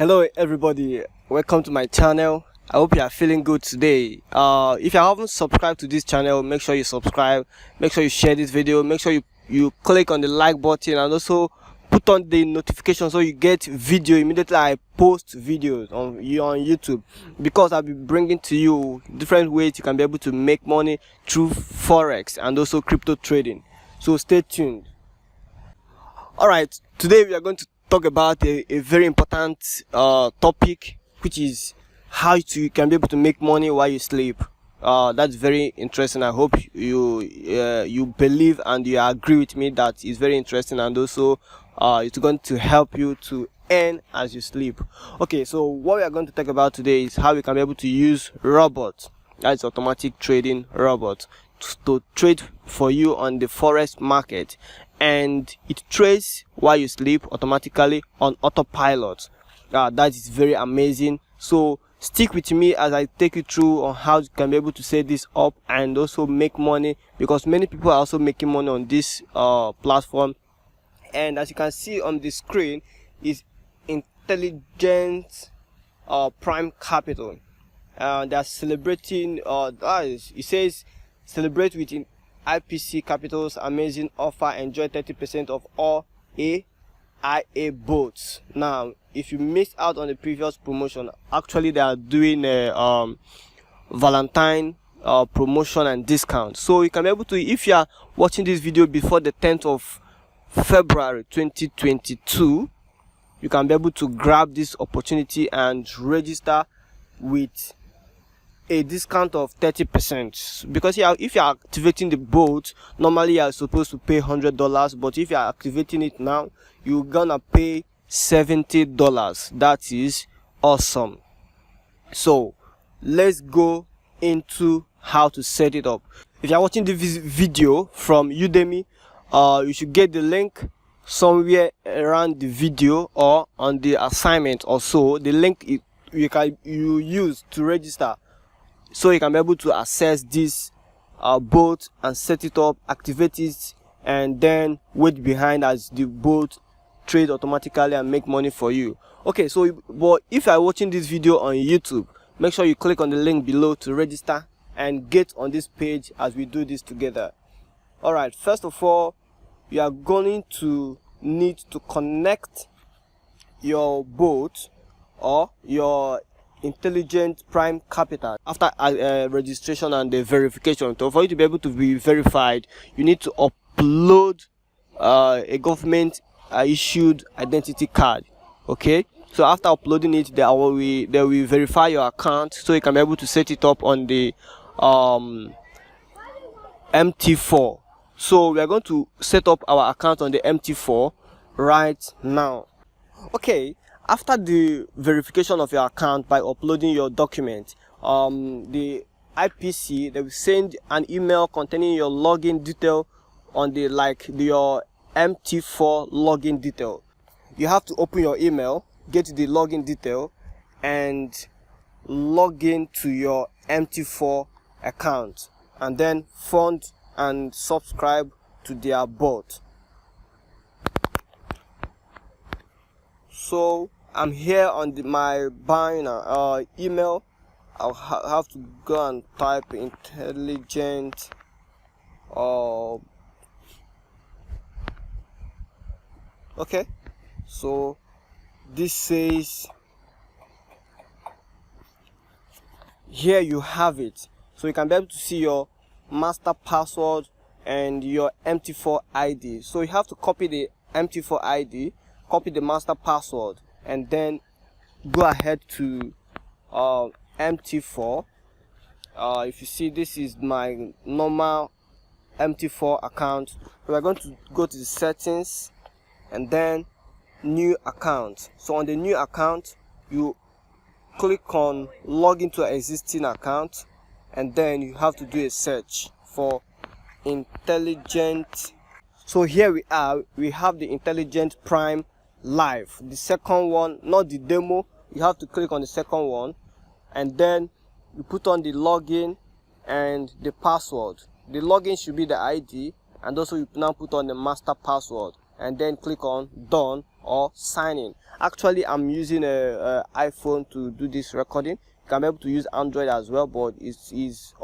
Hello everybody, welcome to my channel. I hope you are feeling good today. If you haven't subscribed to this channel, make sure you subscribe, make sure you share this video, make sure you click on the like button and also put on the notification so you get video immediately I post videos on YouTube, because I'll be bringing to you different ways you can be able to make money through forex and also crypto trading. So stay tuned. Alright, today we are going to talk about a very important topic, which is how you can be able to make money while you sleep. That's very interesting. I hope you believe and you agree with me that it's very interesting, and also it's going to help you to earn as you sleep. Okay, so what we are going to talk about today is how we can be able to use robot, that's automatic trading robot, to trade for you on the forex market, and it trades while you sleep automatically on autopilot. That is very amazing. So stick with me as I take you through on how you can be able to set this up and also make money, because many people are also making money on this platform. And as you can see on the screen is Intelligence Prime Capital. They are celebrating, it says celebrate with IPC Capital's amazing offer, enjoy 30% of all AIA boats. Now, if you missed out on the previous promotion, actually they are doing a Valentine promotion and discount. So you can be able to, if you are watching this video before the 10th of February 2022, you can be able to grab this opportunity and register with a discount of 30%, because if you are activating the boat, normally you are supposed to pay $100, but if you are activating it now, you're gonna pay $70. That is awesome. So let's go into how to set it up. If you are watching this video from Udemy, you should get the link somewhere around the video or on the assignment or so. The link you use to register, so you can be able to access this boat and set it up, activate it, and then wait behind as the boat trade automatically and make money for you. Okay, so but if you are watching this video on YouTube, make sure you click on the link below to register and get on this page as we do this together. Alright, first of all, you are going to need to connect your boat or your Intelligent Prime Capital. After registration and the verification, so for you to be able to be verified, you need to upload a government issued identity card. Okay, so after uploading it, they will verify your account, so you can be able to set it up on the MT4. So we are going to set up our account on the MT4 right now. Okay, after the verification of your account by uploading your document, the IPC, they will send an email containing your login detail on your MT4 login detail. You have to open your email, get the login detail, and log in to your MT4 account, and then fund and subscribe to their bot. So I'm here on my buying email. I'll have to go and type intelligent okay, so this says here you have it. So you can be able to see your master password and your MT4 ID. So you have to copy the MT4 ID, copy the master password, and then go ahead to MT4. If you see, this is my normal MT4 account. We are going to go to the settings and then new account. So on the new account, you click on log into an existing account, and then you have to do a search for Intelligent. So here we are, we have the Intelligent Prime Live, the second one, not the demo. You have to click on the second one, and then you put on the login and the password. The login should be the ID, and also you now put on the master password, and then click on done or sign in. Actually, I'm using a iPhone to do this recording. You can be able to use Android as well, but is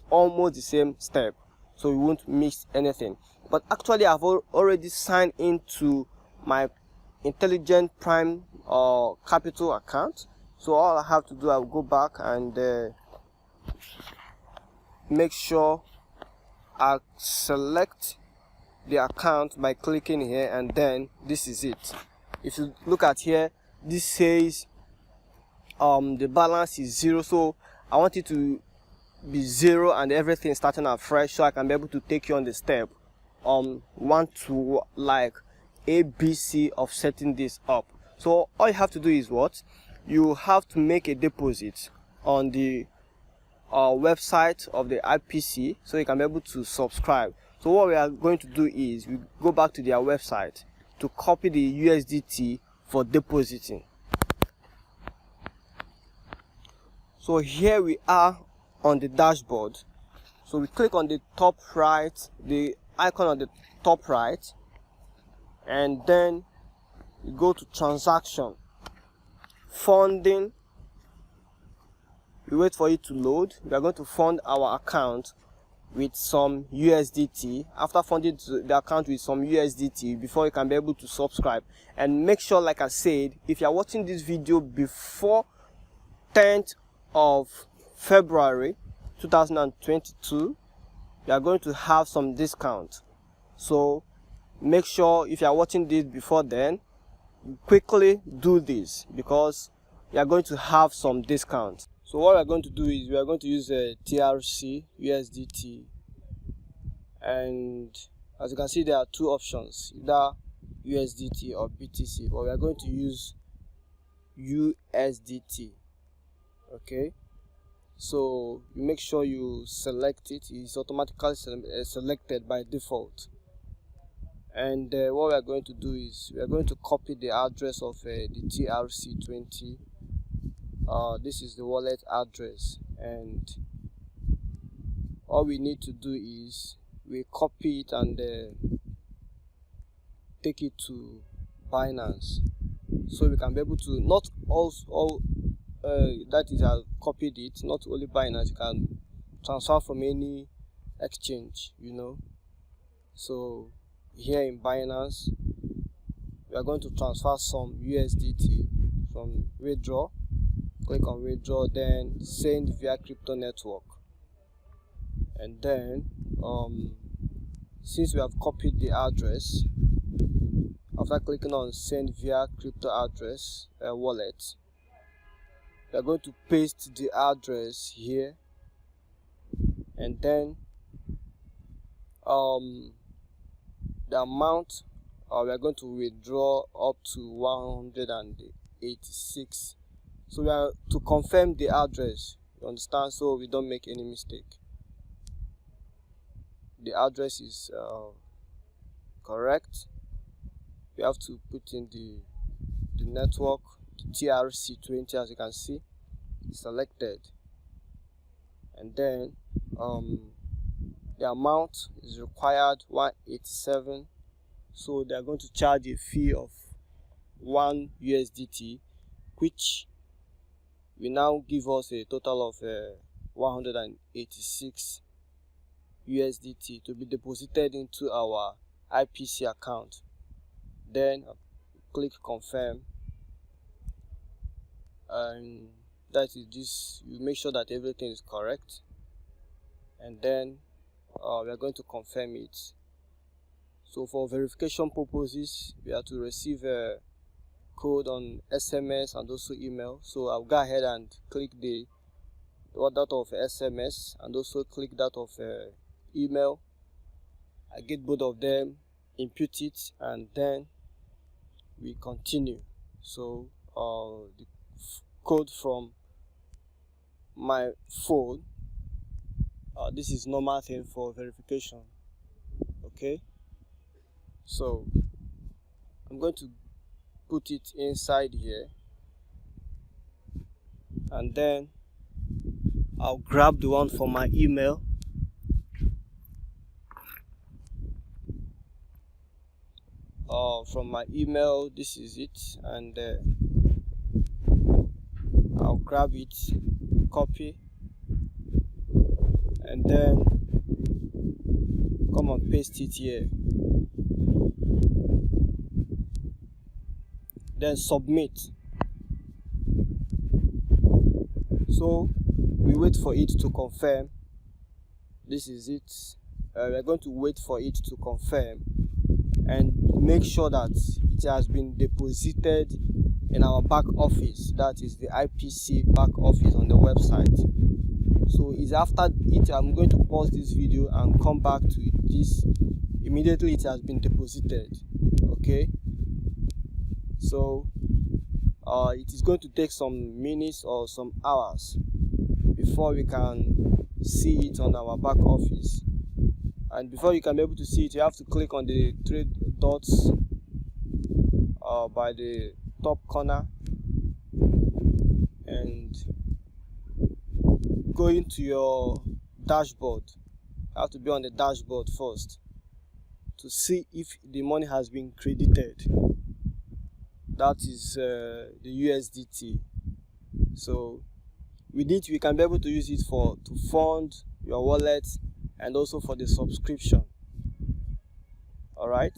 almost the same step, so you won't miss anything. But actually, I've already signed into my Intelligent Prime Capital account. So all I have to do, I'll go back and make sure I select the account by clicking here, and then this is it. If you look at here, this says the balance is 0, so I want it to be 0 and everything starting afresh, so I can be able to take you on the step 1 to like ABC of setting this up. So all you have to do is what? You have to make a deposit on the website of the IPC, so you can be able to subscribe. So what we are going to do is we go back to their website to copy the USDT for depositing. So here we are on the dashboard. So we click on the top right, the icon on the top right, and then we go to transaction, funding. We wait for it to load. We are going to fund our account with some USDT. After funding the account with some USDT, before you can be able to subscribe. And make sure, like I said, if you are watching this video before 10th of February 2022, you are going to have some discount. So make sure, if you are watching this before then, quickly do this, because you are going to have some discount. So what we are going to do is we are going to use a TRC USDT, and as you can see, there are two options, either USDT or BTC, but we are going to use USDT. Okay, so you make sure you select it. It's automatically selected by default. And what we are going to do is we are going to copy the address of the TRC20. This is the wallet address, and all we need to do is we copy it and take it to Binance, so we can be able to not all that is, I copied it, not only Binance, you can transfer from any exchange, you know. So here in Binance, we are going to transfer some USDT from withdraw. Click on withdraw, then send via crypto network, and then since we have copied the address, after clicking on send via crypto address wallet, we are going to paste the address here, and then the amount we are going to withdraw up to 186. So we are to confirm the address, you understand, so we don't make any mistake. The address is correct. We have to put in the network, the TRC20, as you can see, selected, and then the amount is required 187. So they are going to charge a fee of 1 USDT, which will now give us a total of 186 USDT to be deposited into our IPC account. Then click confirm, and that is this. You make sure that everything is correct, and then we are going to confirm it. So for verification purposes, we have to receive a code on SMS and also email. So I'll go ahead and click that of SMS and also click that of email. I get both of them, input it, and then we continue. So the code from my phone, this is normal thing for verification. Okay, so I'm going to put it inside here, and then I'll grab the one from my email. from my email. This is it, and I'll grab it, copy, and then come and paste it here, then submit. So we wait for it to confirm. This is it. We're going to wait for it to confirm and make sure that it has been deposited in our back office, that is the IPC back office on the website. So it's after it, I'm going to pause this video and come back to this immediately it has been deposited. Okay, so it is going to take some minutes or some hours before we can see it on our back office. And before you can be able to see it, you have to click on the three dots by the top corner and go into your dashboard. You have to be on the dashboard first to see if the money has been credited. That is the USDT. So with it, we can be able to use it to fund your wallet and also for the subscription. All right.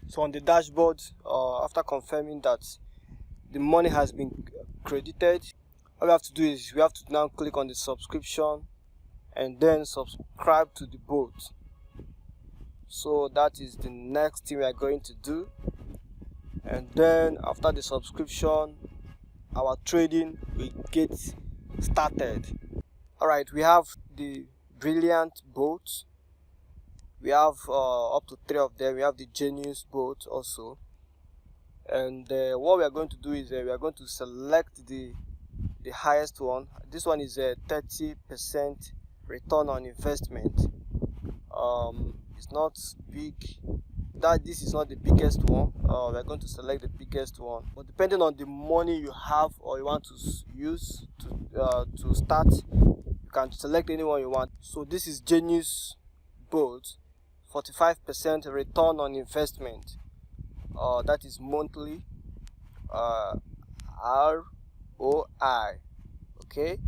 So on the dashboard, after confirming that the money has been credited, all we have to do is we have to now click on the subscription and then subscribe to the bot. So that is the next thing we are going to do. And then after the subscription, our trading will get started. All right, we have the brilliant bots. We have up to 3 of them. We have the genius bot also. And what we are going to do is we are going to select the highest one. This one is a 30% return on investment. It's not big. This is not the biggest one. We're going to select the biggest one, but depending on the money you have or you want to use to start, you can select any one you want. So this is genius bot, 45% return on investment. That is monthly. ROI. Okay,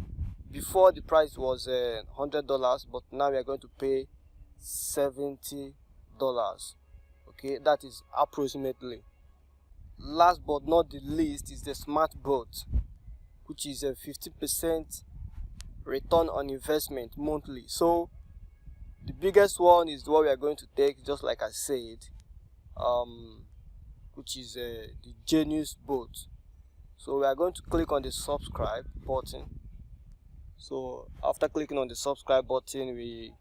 before the price was $100, but now we are going to pay $70. Okay, that is approximately. Last but not the least is the smart bot, which is a 50% return on investment monthly. So the biggest one is what we are going to take, just like I said, which is the genius bot. So we are going to click on the subscribe button. So after clicking on the subscribe button, we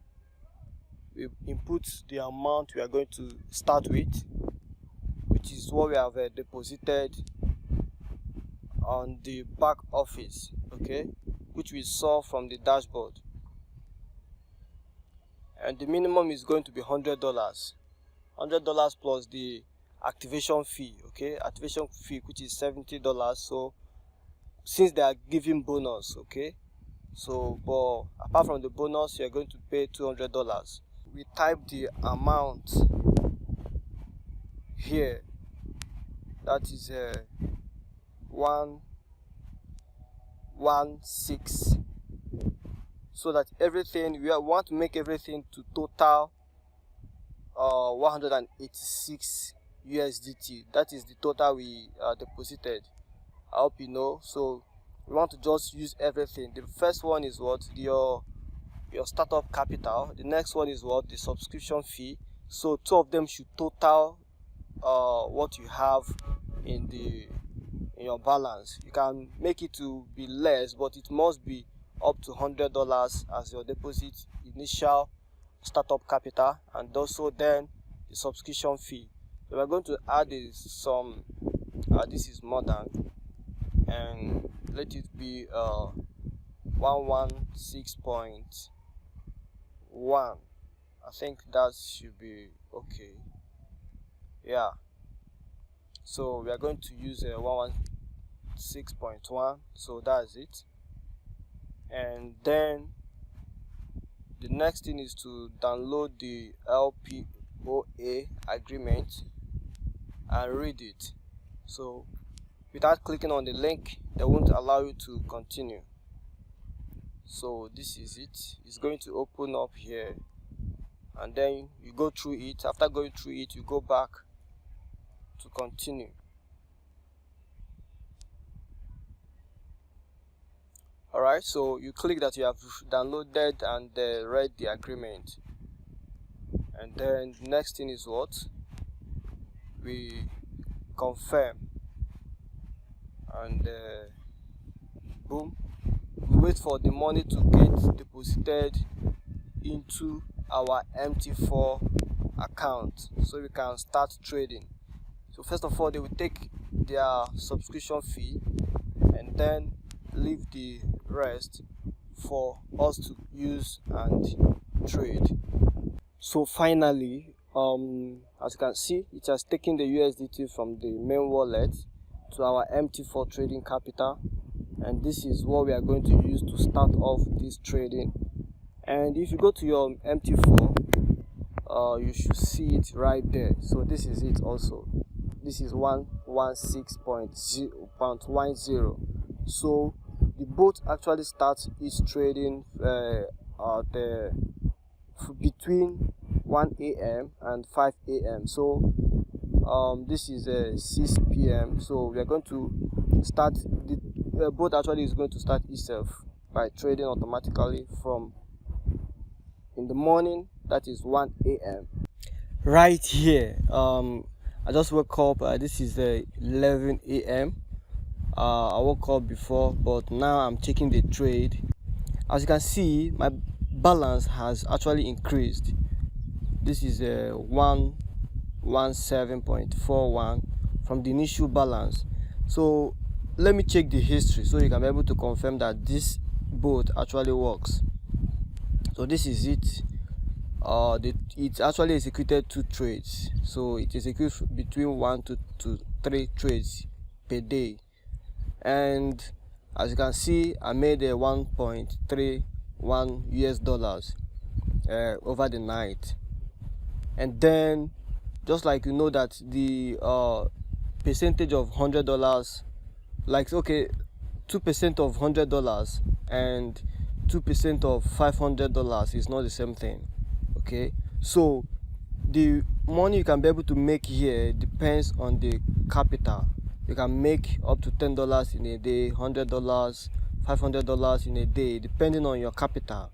input the amount we are going to start with, which is what we have deposited on the back office, okay, which we saw from the dashboard. And the minimum is going to be $100 plus the activation fee, okay, activation fee, which is $70. So since they are giving bonus, okay, so but apart from the bonus, you are going to pay $200. We type the amount here, that is 116, so that everything, we want to make everything to total 186 USDT. That is the total we deposited. I hope you know. So we want to just use everything. The first one is what? Your startup capital. The next one is what? The subscription fee. So 2 of them should total what you have in your balance. You can make it to be less, but it must be up to $100 as your deposit initial startup capital, and also then the subscription fee. So we're going to add some this is more than, and let it be 116.1. I think that should be okay. Yeah, so we are going to use 116.1, so that's it. And then the next thing is to download the MOA agreement and read it. So without clicking on the link, they won't allow you to continue. So this is it. It's going to open up here, and then you go through it. After going through it, you go back to continue. Alright, so you click that you have downloaded and read the agreement, and then the next thing is what? We confirm, and boom, we wait for the money to get deposited into our MT4 account so we can start trading. So first of all, they will take their subscription fee and then leave the rest for us to use and trade. So finally, as you can see, it has taken the USDT from the main wallet to our MT4 trading capital, and this is what we are going to use to start off this trading. And if you go to your MT4, you should see it right there. So this is it also. This is 116.10. So the bot actually starts its trading between 1 a.m. and 5 a.m. So this is 6 p.m. So we are going to start, the bot actually is going to start itself by trading automatically from in the morning, that is 1 a.m. right here. I just woke up. This is 11 a.m. I woke up before, but now I'm taking the trade. As you can see, my balance has actually increased. This is 117.41 from the initial balance. So let me check the history so you can be able to confirm that this bot actually works. So this is it. It actually executed 2 trades, so it executes between 1 to 3 trades per day. And as you can see, I made a 1.31 US dollars over the night. And then, just like you know that the percentage of $100, like, okay, 2% of $100 and 2% of $500 is not the same thing. Okay, so the money you can be able to make here depends on the capital. You can make up to $10 in a day, $100, $500 in a day, depending on your capital.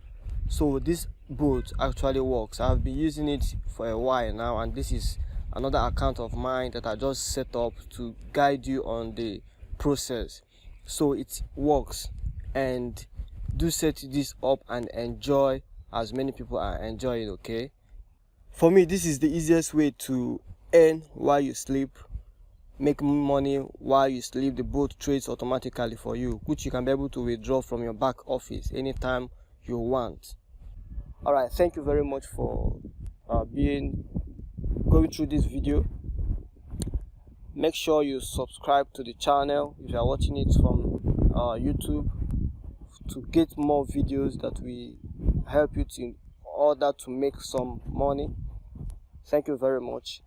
So this bot actually works. I've been using it for a while now, and this is another account of mine that I just set up to guide you on the process. So it works, and do set this up and enjoy as many people are enjoying. Okay, for me, this is the easiest way to earn while you sleep, make money while you sleep. The bot trades automatically for you, which you can be able to withdraw from your back office anytime you want. All right, thank you very much for going through this video. Make sure you subscribe to the channel if you are watching it from YouTube, to get more videos that will help you in order to make some money. Thank you very much.